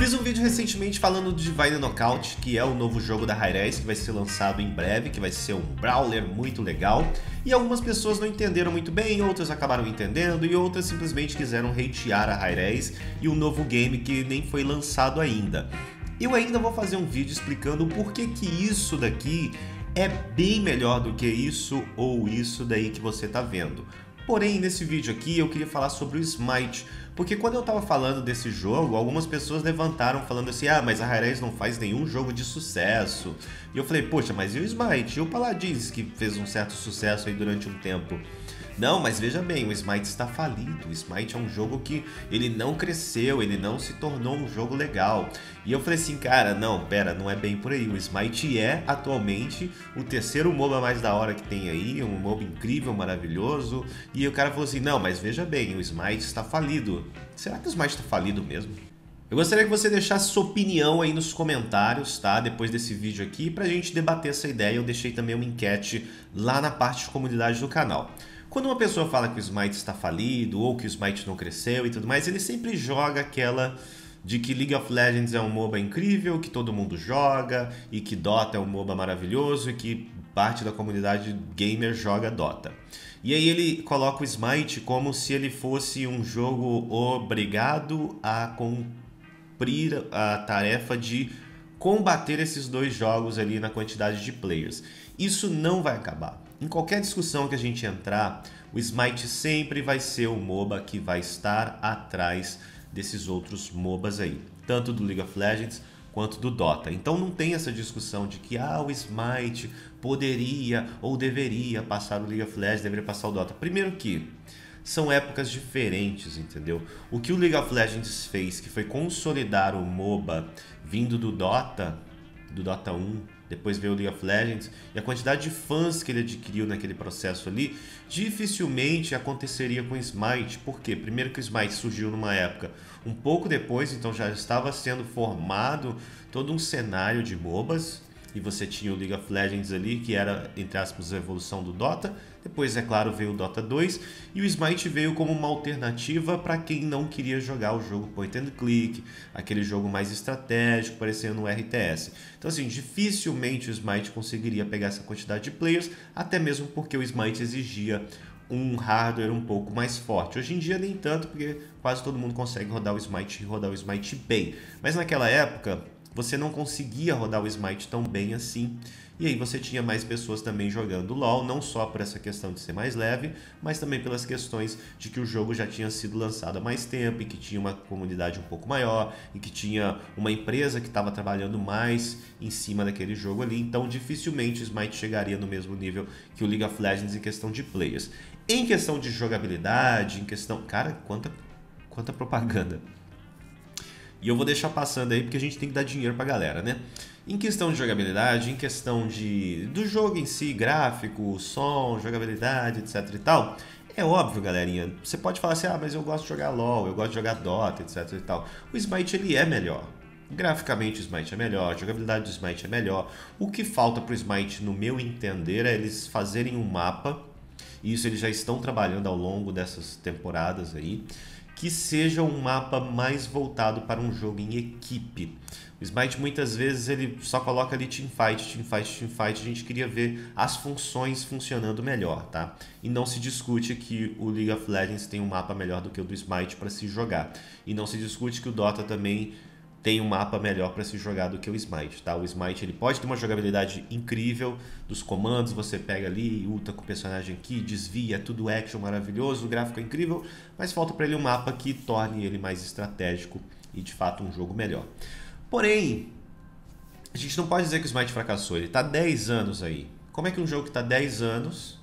fiz um vídeo recentemente falando de Divine Knockout, que é o novo jogo da Hi-Rez, que vai ser lançado em breve, que vai ser um brawler muito legal. E algumas pessoas não entenderam muito bem, outras acabaram entendendo e outras simplesmente quiseram hatear a Hi-Rez e o novo game que nem foi lançado ainda. Eu ainda vou fazer um vídeo explicando por que isso daqui é bem melhor do que isso ou isso daí que você tá vendo. Porém, nesse vídeo aqui eu queria falar sobre o Smite, porque quando eu tava falando desse jogo, algumas pessoas levantaram falando assim, ah, mas a Hi-Rez não faz nenhum jogo de sucesso. E eu falei, poxa, mas e o Smite? E o Paladins, que fez um certo sucesso aí durante um tempo? Não, mas veja bem, o Smite está falido. O Smite é um jogo que ele não cresceu, ele não se tornou um jogo legal. E eu falei assim, cara, não, pera, não é bem por aí. O Smite é atualmente o terceiro MOBA mais da hora que tem aí, um MOBA incrível, maravilhoso. E o cara falou assim, não, mas veja bem, o Smite está falido. Será que o Smite está falido mesmo? Eu gostaria que você deixasse sua opinião aí nos comentários, tá? Depois desse vídeo aqui, pra gente debater essa ideia. Eu deixei também uma enquete lá na parte de comunidade do canal. Quando uma pessoa fala que o Smite está falido ou que o Smite não cresceu e tudo mais, ele sempre joga aquela de que League of Legends é um MOBA incrível, que todo mundo joga e que Dota é um MOBA maravilhoso e que parte da comunidade gamer joga Dota. E aí ele coloca o Smite como se ele fosse um jogo obrigado a cumprir a tarefa de combater esses dois jogos ali na quantidade de players. Isso não vai acabar. Em qualquer discussão que a gente entrar, o Smite sempre vai ser o MOBA que vai estar atrás desses outros MOBAs aí, tanto do League of Legends quanto do Dota. Então não tem essa discussão de que o Smite poderia ou deveria passar o League of Legends, deveria passar o Dota. Primeiro que são épocas diferentes, entendeu? O que o League of Legends fez, que foi consolidar o MOBA vindo do Dota 1, depois veio o League of Legends, e a quantidade de fãs que ele adquiriu naquele processo ali, dificilmente aconteceria com o Smite. Por quê? Primeiro que o Smite surgiu numa época um pouco depois, então já estava sendo formado todo um cenário de MOBAs, e você tinha o League of Legends ali, que era, entre aspas, a evolução do Dota. Depois, é claro, veio o Dota 2, e o Smite veio como uma alternativa para quem não queria jogar o jogo point and click, aquele jogo mais estratégico, parecendo um RTS. Então, assim, dificilmente o Smite conseguiria pegar essa quantidade de players, até mesmo porque o Smite exigia um hardware um pouco mais forte. Hoje em dia nem tanto, porque quase todo mundo consegue rodar o Smite e rodar o Smite bem. Mas naquela época você não conseguia rodar o Smite tão bem assim, e aí você tinha mais pessoas também jogando LoL, não só por essa questão de ser mais leve, mas também pelas questões de que o jogo já tinha sido lançado há mais tempo, e que tinha uma comunidade um pouco maior, e que tinha uma empresa que estava trabalhando mais em cima daquele jogo ali, então dificilmente o Smite chegaria no mesmo nível que o League of Legends em questão de players. Em questão de jogabilidade, em questão... Cara, quanta propaganda! E eu vou deixar passando aí porque a gente tem que dar dinheiro pra galera, né? Em questão de jogabilidade, em questão do jogo em si, gráfico, som, jogabilidade, etc e tal, é óbvio, galerinha, você pode falar assim, mas eu gosto de jogar LoL, eu gosto de jogar Dota, etc e tal. O Smite, ele é melhor. Graficamente o Smite é melhor, a jogabilidade do Smite é melhor. O que falta pro Smite, no meu entender, é eles fazerem um mapa, e isso eles já estão trabalhando ao longo dessas temporadas aí, que seja um mapa mais voltado para um jogo em equipe. O Smite muitas vezes ele só coloca ali teamfight, a gente queria ver as funções funcionando melhor, tá? E não se discute que o League of Legends tem um mapa melhor do que o do Smite para se jogar. E não se discute que o Dota também tem um mapa melhor para se jogar do que o Smite, tá? O Smite ele pode ter uma jogabilidade incrível dos comandos, você pega ali, ulta com o personagem aqui, desvia, tudo action maravilhoso, o gráfico é incrível, mas falta para ele um mapa que torne ele mais estratégico e de fato um jogo melhor. Porém, a gente não pode dizer que o Smite fracassou, ele está 10 anos aí. Como é que um jogo que está 10 anos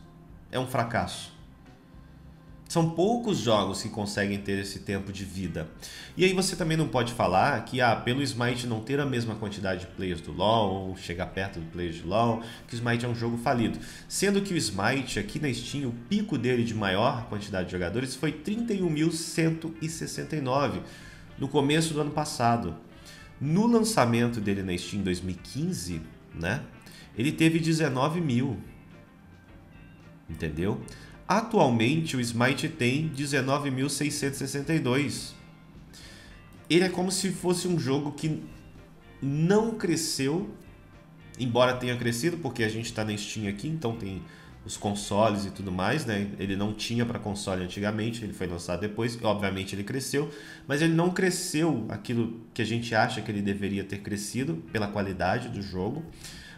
é um fracasso? São poucos jogos que conseguem ter esse tempo de vida. E aí você também não pode falar que pelo Smite não ter a mesma quantidade de players do LoL, ou chegar perto do players de LoL, que o Smite é um jogo falido. Sendo que o Smite, aqui na Steam, o pico dele de maior quantidade de jogadores foi 31.169 no começo do ano passado. No lançamento dele na Steam em 2015, né, ele teve 19 mil. Entendeu? Atualmente o Smite tem 19.662. ele é como se fosse um jogo que não cresceu, embora tenha crescido, porque a gente está na Steam aqui, então tem os consoles e tudo mais, né? Ele não tinha para console antigamente, ele foi lançado depois, obviamente ele cresceu, mas ele não cresceu aquilo que a gente acha que ele deveria ter crescido pela qualidade do jogo,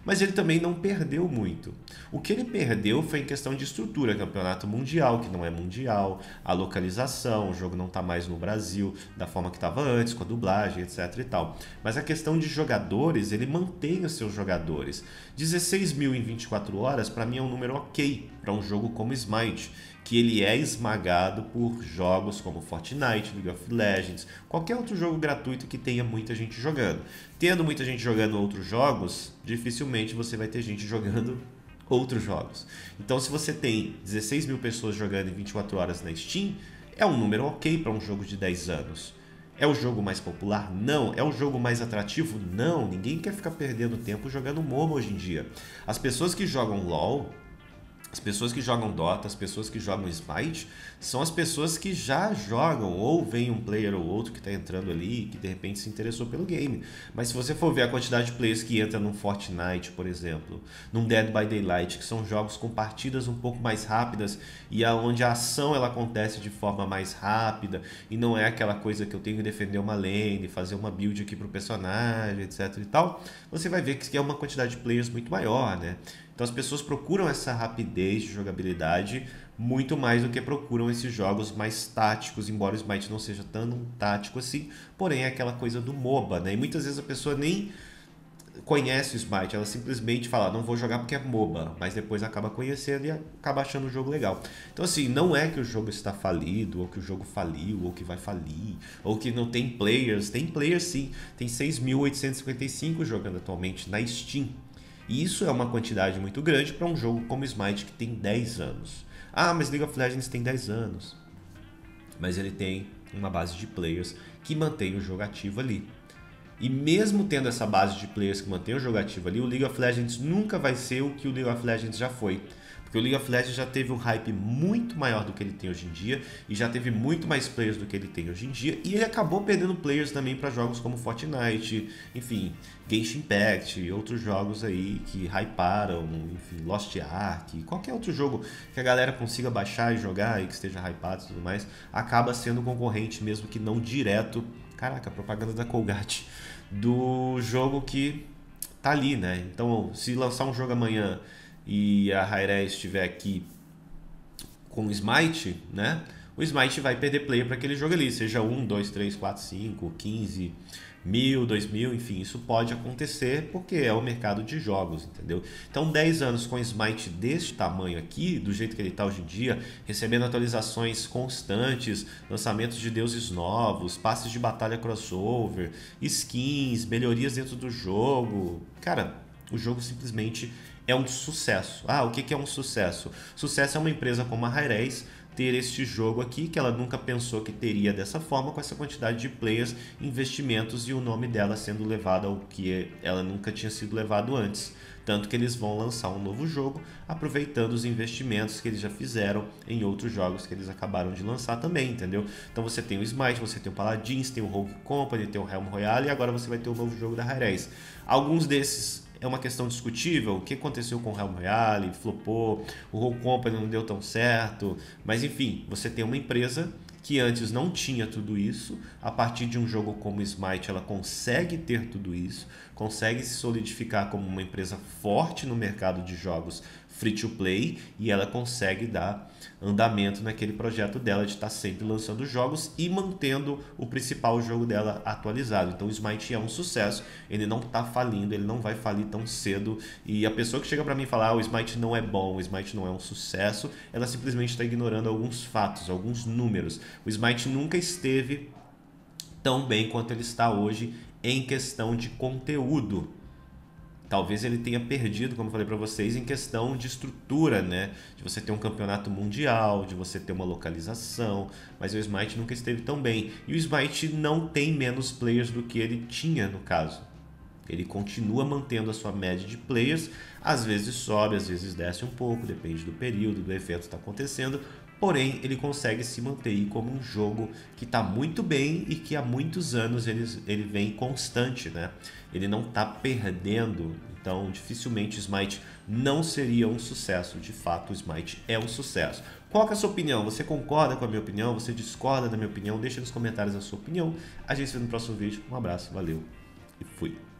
mas ele também não perdeu muito. O que ele perdeu foi em questão de estrutura, campeonato mundial, que não é mundial, a localização, o jogo não está mais no Brasil da forma que estava antes, com a dublagem, etc e tal. Mas a questão de jogadores, ele mantém os seus jogadores. 16 mil em 24 horas, para mim é um número ok para um jogo como Smite, que ele é esmagado por jogos como Fortnite, League of Legends, qualquer outro jogo gratuito que tenha muita gente jogando. Tendo muita gente jogando outros jogos, dificilmente você vai ter gente jogando outros jogos. Então, se você tem 16 mil pessoas jogando em 24 horas na Steam, é um número ok para um jogo de 10 anos. É o jogo mais popular? Não. É o jogo mais atrativo? Não. Ninguém quer ficar perdendo tempo jogando MOBA hoje em dia. As pessoas que jogam LoL, as pessoas que jogam Dota, as pessoas que jogam Smite, são as pessoas que já jogam, ou vem um player ou outro que está entrando ali, que de repente se interessou pelo game. Mas se você for ver a quantidade de players que entra num Fortnite, por exemplo, num Dead by Daylight, que são jogos com partidas um pouco mais rápidas e onde a ação ela acontece de forma mais rápida e não é aquela coisa que eu tenho que defender uma lane, fazer uma build aqui pro personagem, etc e tal, você vai ver que é uma quantidade de players muito maior, né? Então as pessoas procuram essa rapidez de jogabilidade muito mais do que procuram esses jogos mais táticos, embora o Smite não seja tão tático assim, porém é aquela coisa do MOBA, né? E muitas vezes a pessoa nem conhece o Smite, ela simplesmente fala, não vou jogar porque é MOBA, mas depois acaba conhecendo e acaba achando o jogo legal. Então assim, não é que o jogo está falido, ou que o jogo faliu, ou que vai falir, ou que não tem players sim, tem 6.855 jogando atualmente na Steam. E isso é uma quantidade muito grande para um jogo como Smite que tem 10 anos. Ah, mas League of Legends tem 10 anos. Mas ele tem uma base de players que mantém o jogo ativo ali. E mesmo tendo essa base de players que mantém o jogo ativo ali, o League of Legends nunca vai ser o que o League of Legends já foi. Porque o League of Legends já teve um hype muito maior do que ele tem hoje em dia e já teve muito mais players do que ele tem hoje em dia, e ele acabou perdendo players também para jogos como Fortnite, enfim, Genshin Impact e outros jogos aí que hyparam, enfim, Lost Ark, qualquer outro jogo que a galera consiga baixar e jogar e que esteja hypado e tudo mais, acaba sendo concorrente mesmo que não direto. Caraca, propaganda da Colgate, do jogo que tá ali, né? Então, se lançar um jogo amanhã e a Hi-Rez estiver aqui com o Smite, né? O Smite vai perder player para aquele jogo ali, seja 1, 2, 3, 4, 5, 15 mil, 2 mil, enfim, isso pode acontecer porque é o mercado de jogos, entendeu? Então 10 anos com Smite deste tamanho aqui, do jeito que ele está hoje em dia, recebendo atualizações constantes, lançamentos de deuses novos, passes de batalha crossover, skins, melhorias dentro do jogo, cara, o jogo simplesmente é um sucesso. Ah, o que é um sucesso? Sucesso é uma empresa como a Hi-Rez ter este jogo aqui, que ela nunca pensou que teria dessa forma, com essa quantidade de players, investimentos e o nome dela sendo levado ao que ela nunca tinha sido levado antes. Tanto que eles vão lançar um novo jogo, aproveitando os investimentos que eles já fizeram em outros jogos que eles acabaram de lançar também, entendeu? Então você tem o Smite, você tem o Paladins, tem o Rogue Company, tem o Realm Royale e agora você vai ter o novo jogo da Hi-Rez. Alguns desses é uma questão discutível, o que aconteceu com o Realm Royale, flopou, o Rogue Company não deu tão certo, mas enfim, você tem uma empresa que antes não tinha tudo isso, a partir de um jogo como Smite ela consegue ter tudo isso, consegue se solidificar como uma empresa forte no mercado de jogos free to play e ela consegue dar andamento naquele projeto dela de estar sempre lançando jogos e mantendo o principal jogo dela atualizado. Então o Smite é um sucesso, ele não está falindo, ele não vai falir tão cedo, e a pessoa que chega para mim e fala o Smite não é bom, o Smite não é um sucesso, ela simplesmente está ignorando alguns fatos, alguns números. O Smite nunca esteve tão bem quanto ele está hoje em questão de conteúdo. Talvez ele tenha perdido, como eu falei para vocês, em questão de estrutura, né? De você ter um campeonato mundial, de você ter uma localização, mas o Smite nunca esteve tão bem. E o Smite não tem menos players do que ele tinha no caso. Ele continua mantendo a sua média de players, às vezes sobe, às vezes desce um pouco, depende do período, do evento que está acontecendo, porém ele consegue se manter aí como um jogo que está muito bem e que há muitos anos ele vem constante, né? Ele não está perdendo, então dificilmente o Smite não seria um sucesso. De fato, o Smite é um sucesso. Qual que é a sua opinião? Você concorda com a minha opinião? Você discorda da minha opinião? Deixa nos comentários a sua opinião. A gente se vê no próximo vídeo. Um abraço, valeu e fui!